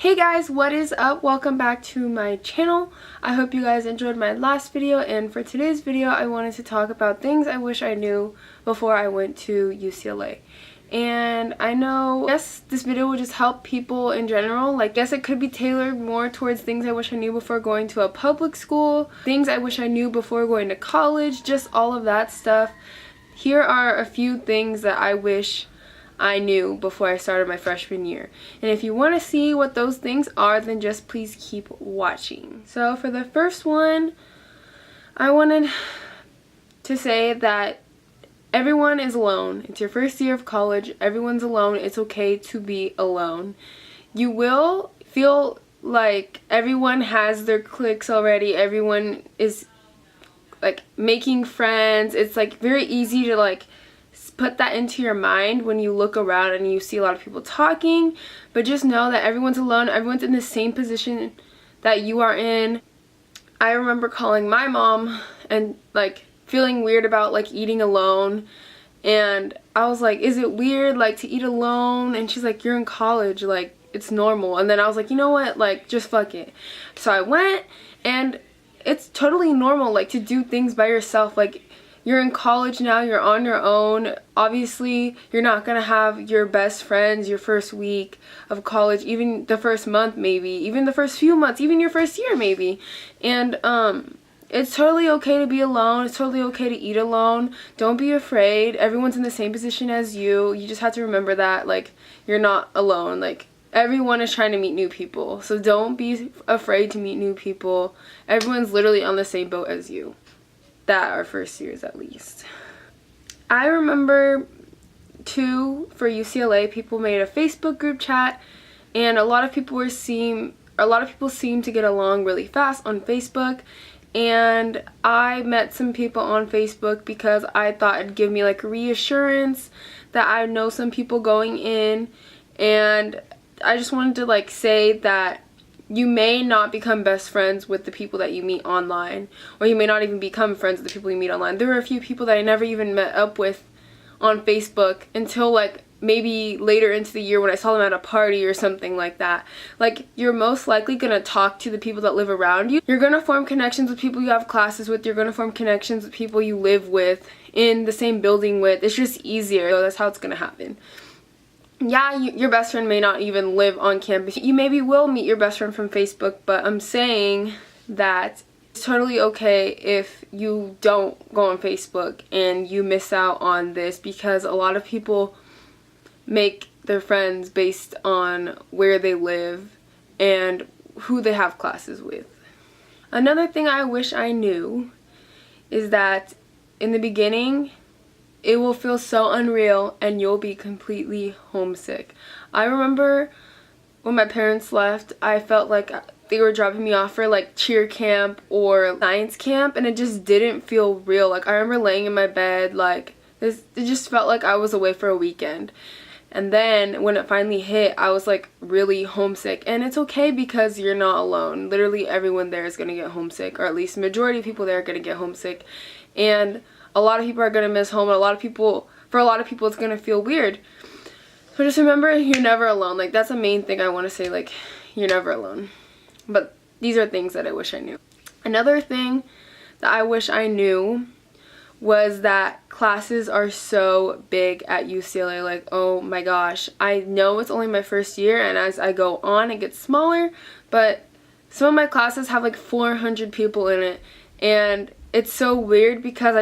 Hey guys, what is up? Welcome back to my channel. I hope you guys enjoyed my last video, and for today's video I wanted to talk about things I wish I knew before I went to UCLA. And I know, yes, this video will just help people in general. Like, yes, it could be tailored more towards things I wish I knew before going to a public school, things I wish I knew before going to college, just all of that stuff. Here are a few things that I wish I knew before I started my freshman year. And if you want to see what those things are, then just please keep watching. So for the first one, I wanted to say that everyone is alone. It's your first year of college. Everyone's alone. It's okay to be alone. You will feel like everyone has their cliques already. Everyone is like making friends. It's like very easy to like put that into your mind when you look around and you see a lot of people talking, but just know that everyone's alone. Everyone's in the same position that you are in. I remember calling my mom and like feeling weird about like eating alone, and I was like, is it weird like to eat alone? And she's like, you're in college, like it's normal. And then I was like, you know what, like just fuck it. So I went, and it's totally normal like to do things by yourself. Like, you're in college now, you're on your own. Obviously, you're not gonna have your best friends your first week of college, even the first month maybe, even the first few months, even your first year maybe. And it's totally okay to be alone. It's totally okay to eat alone. Don't be afraid. Everyone's in the same position as you. You just have to remember that, like, you're not alone. Like, everyone is trying to meet new people. So don't be afraid to meet new people. Everyone's literally on the same boat as you. That are first years at least. I remember too, for UCLA, people made a Facebook group chat, and a lot of people seem to get along really fast on Facebook. And I met some people on Facebook because I thought it'd give me like reassurance that I know some people going in, and I just wanted to like say that you may not become best friends with the people that you meet online, or you may not even become friends with the people you meet online. There were a few people that I never even met up with on Facebook until like maybe later into the year when I saw them at a party or something like that. Like, you're most likely gonna talk to the people that live around you. You're gonna form connections with people you have classes with. You're gonna form connections with people you live with, in the same building with. It's just easier. So that's how it's gonna happen. Yeah, your best friend may not even live on campus. You maybe will meet your best friend from Facebook, but I'm saying that it's totally okay if you don't go on Facebook and you miss out on this, because a lot of people make their friends based on where they live and who they have classes with. Another thing I wish I knew is that in the beginning, it will feel so unreal and you'll be completely homesick. I remember when my parents left, I felt like they were dropping me off for like cheer camp or science camp, and it just didn't feel real. Like, I remember laying in my bed, like it just felt like I was away for a weekend. And then when it finally hit, I was like really homesick. And it's okay because you're not alone. Literally everyone there is gonna get homesick, or at least the majority of people there are gonna get homesick. And a lot of people are going to miss home, and for a lot of people it's going to feel weird. So just remember, you're never alone. Like, that's the main thing I want to say, like, you're never alone. But these are things that I wish I knew. Another thing that I wish I knew was that classes are so big at UCLA. Like, oh my gosh. I know it's only my first year, and as I go on it gets smaller, but some of my classes have like 400 people in it, and it's so weird because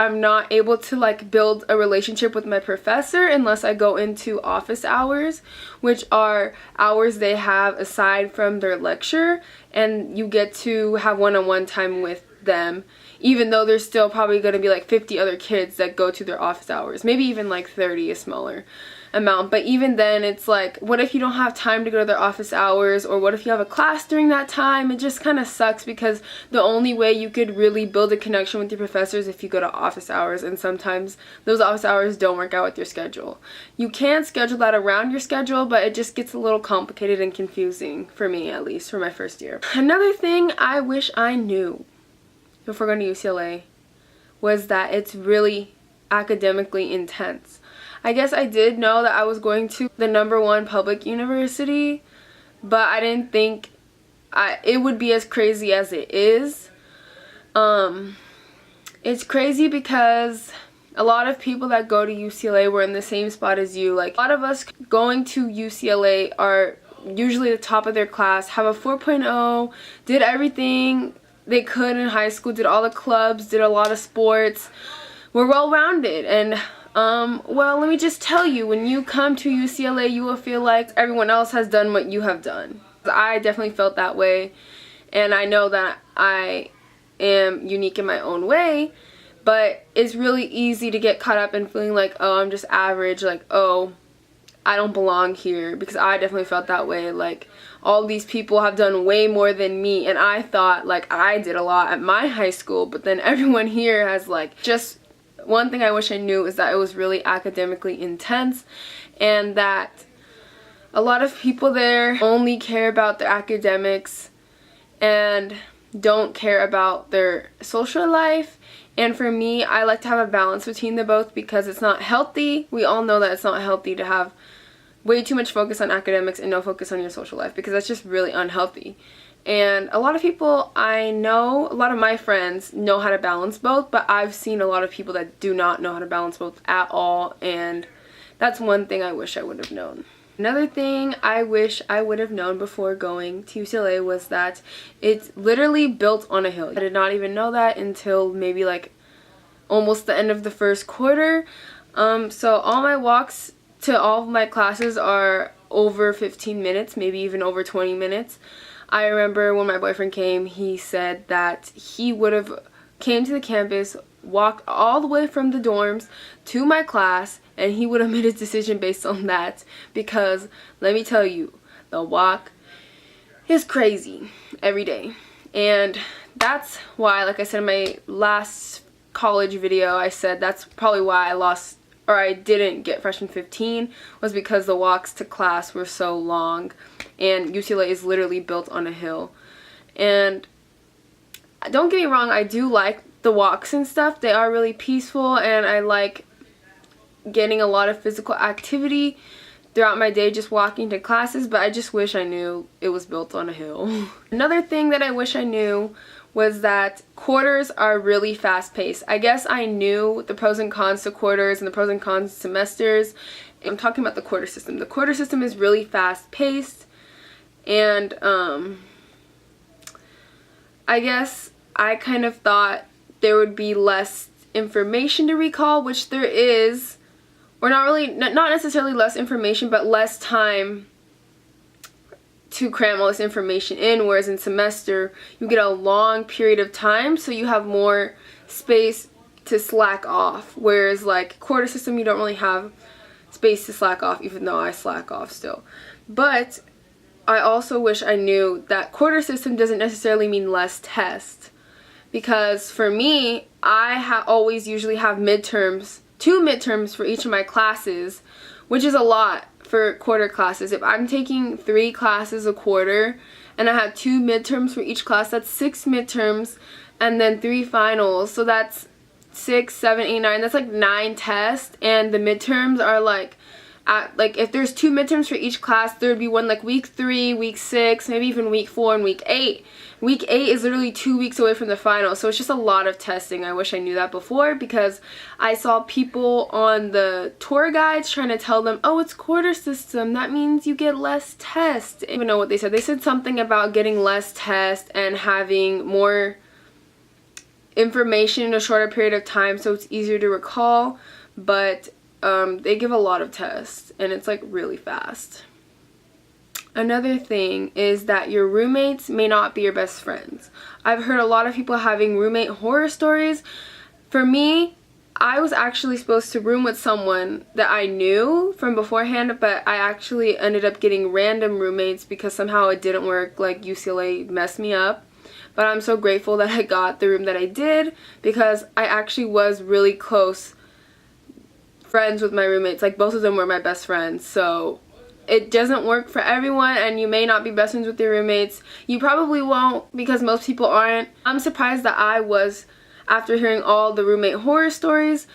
I'm not able to like build a relationship with my professor unless I go into office hours, which are hours they have aside from their lecture, and you get to have one-on-one time with them, even though there's still probably going to be like 50 other kids that go to their office hours, maybe even like 30, a smaller amount. But even then, it's like, what if you don't have time to go to their office hours, or what if you have a class during that time? It just kind of sucks, because the only way you could really build a connection with your professors is if you go to office hours, and sometimes those office hours don't work out with your schedule. You can schedule that around your schedule, but it just gets a little complicated and confusing, for me at least, for my first year. Another thing I wish I knew before going to UCLA was that it's really academically intense. I guess I did know that I was going to the #1 public university, but I didn't think it would be as crazy as it is. It's crazy because a lot of people that go to UCLA were in the same spot as you. Like, a lot of us going to UCLA are usually the top of their class, have a 4.0, did everything they could in high school, did all the clubs, did a lot of sports, were well-rounded. And well, let me just tell you, when you come to UCLA, you will feel like everyone else has done what you have done. I definitely felt that way, and I know that I am unique in my own way, but it's really easy to get caught up in feeling like, oh, I'm just average, like, oh, I don't belong here, because I definitely felt that way. Like, all these people have done way more than me, and I thought, like, I did a lot at my high school, but then everyone here has, like, just one thing I wish I knew is that it was really academically intense, and that a lot of people there only care about their academics and don't care about their social life. And for me, I like to have a balance between the both, because it's not healthy. We all know that it's not healthy to have way too much focus on academics and no focus on your social life, because that's just really unhealthy. And a lot of people I know, a lot of my friends know how to balance both, but I've seen a lot of people that do not know how to balance both at all, and that's one thing I wish I would have known. Another thing I wish I would have known before going to UCLA was that it's literally built on a hill. I did not even know that until maybe like almost the end of the first quarter. So all my walks to all of my classes are over 15 minutes, maybe even over 20 minutes. I remember when my boyfriend came, he said that he would have came to the campus, walked all the way from the dorms to my class, and he would have made his decision based on that, because let me tell you, the walk is crazy every day. And that's why, like I said in my last college video, I said that's probably why I didn't get freshman 15, was because the walks to class were so long, and UCLA is literally built on a hill. And don't get me wrong, I do like the walks and stuff. They are really peaceful, and I like getting a lot of physical activity throughout my day just walking to classes, but I just wish I knew it was built on a hill. Another thing that I wish I knew was that quarters are really fast-paced. I guess I knew the pros and cons to quarters and the pros and cons to semesters. I'm talking about the quarter system. The quarter system is really fast-paced, and I guess I kind of thought there would be less information to recall, which there is, or not necessarily less information, but less time to cram all this information in, whereas in semester you get a long period of time, so you have more space to slack off, whereas like quarter system you don't really have space to slack off, even though I slack off still. But I also wish I knew that quarter system doesn't necessarily mean less tests, because for me, I always usually have midterms, 2 midterms for each of my classes, which is a lot for quarter classes. If I'm taking 3 classes a quarter and I have 2 midterms for each class, that's 6 midterms and then 3 finals. So that's 6, 7, 8, 9. That's like 9 tests, and the midterms are like if there's 2 midterms for each class, there would be one like week 3, week 6, maybe even week 4 and week 8. Week 8 is literally 2 weeks away from the final, so it's just a lot of testing. I wish I knew that before, because I saw people on the tour guides trying to tell them, oh, it's quarter system, that means you get less tests. I don't even know what they said. They said something about getting less tests and having more information in a shorter period of time so it's easier to recall, but they give a lot of tests, and it's like really fast. Another thing is that your roommates may not be your best friends. I've heard a lot of people having roommate horror stories. For me, I was actually supposed to room with someone that I knew from beforehand, but I actually ended up getting random roommates because somehow it didn't work. Like, UCLA messed me up. But I'm so grateful that I got the room that I did, because I actually was really close friends with my roommates. Like, both of them were my best friends. So it doesn't work for everyone, and you may not be best friends with your roommates. You probably won't, because most people aren't. I'm surprised that I was, after hearing all the roommate horror stories,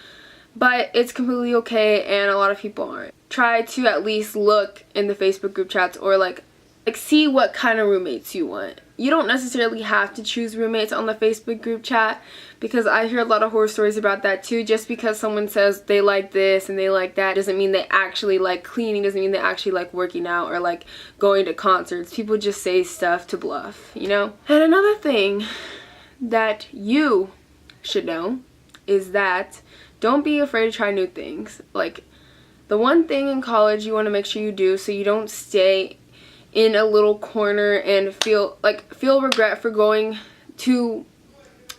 but it's completely okay, and a lot of people aren't. Try to at least look in the Facebook group chats, or like like, see what kind of roommates you want. You don't necessarily have to choose roommates on the Facebook group chat, because I hear a lot of horror stories about that too. Just because someone says they like this and they like that doesn't mean they actually like cleaning, doesn't mean they actually like working out or like going to concerts. People just say stuff to bluff, you know? And another thing that you should know is that don't be afraid to try new things. Like, the one thing in college you want to make sure you do so you don't stay in a little corner and feel regret for going to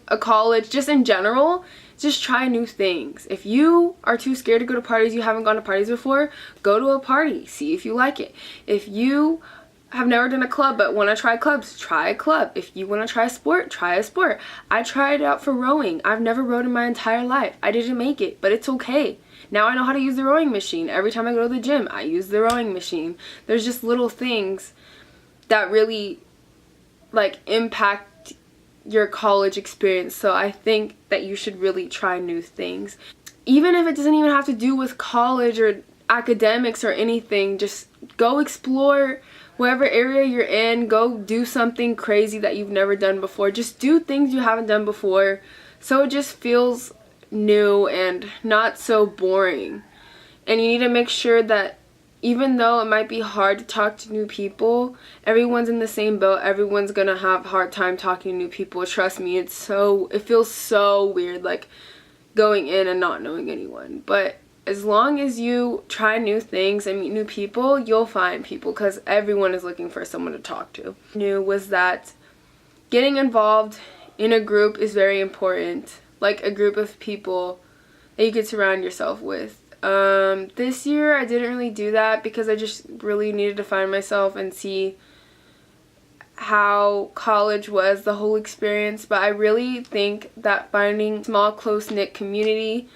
a college, just in general, just try new things. If you are too scared to go to parties, you haven't gone to parties before, go to a party, see if you like it. If you have never done a club but want to try clubs, try a club. If you want to try a sport, try a sport. I tried out for rowing. I've never rowed in my entire life. I didn't make it, but it's okay. Now I know how to use the rowing machine. Every time I go to the gym, I use the rowing machine. There's just little things that really like impact your college experience. So I think that you should really try new things. Even if it doesn't even have to do with college or academics or anything, just go explore whatever area you're in. Go do something crazy that you've never done before. Just do things you haven't done before, so it just feels new and not so boring. And you need to make sure that even though it might be hard to talk to new people, everyone's in the same boat. Everyone's gonna have a hard time talking to new people. Trust me, it feels so weird, like going in and not knowing anyone. But as long as you try new things and meet new people, you'll find people, because everyone is looking for someone to talk to. New was that getting involved in a group is very important, like a group of people that you could surround yourself with. This year I didn't really do that because I just really needed to find myself and see how college was, the whole experience. But I really think that finding a small, close-knit community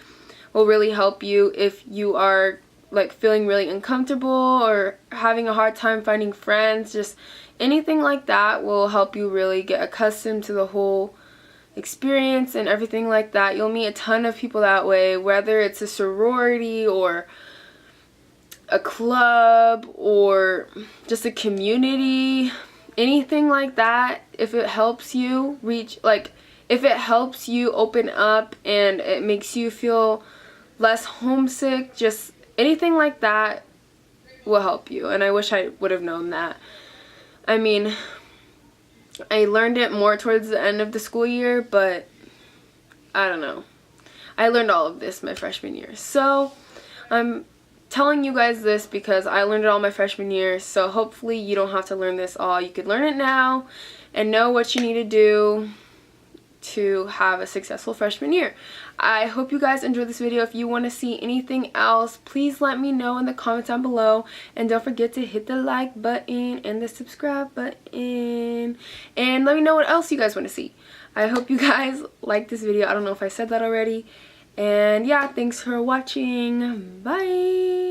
will really help you if you are like feeling really uncomfortable or having a hard time finding friends. Just anything like that will help you really get accustomed to the whole experience and everything like that. You'll meet a ton of people that way, whether it's a sorority or a club or just a community, anything like that. If it helps you if it helps you open up and it makes you feel less homesick, just anything like that will help you. And I wish I would have known that. I mean, I learned it more towards the end of the school year, but I don't know. I learned all of this my freshman year. So I'm telling you guys this because I learned it all my freshman year. So hopefully you don't have to learn this all. You could learn it now and know what you need to do to have a successful freshman year. I hope you guys enjoyed this video. If you want to see anything else, please let me know in the comments down below, and don't forget to hit the like button and the subscribe button, and let me know what else you guys want to see. I hope you guys like this video. I don't know if I said that already. And yeah, thanks for watching. Bye.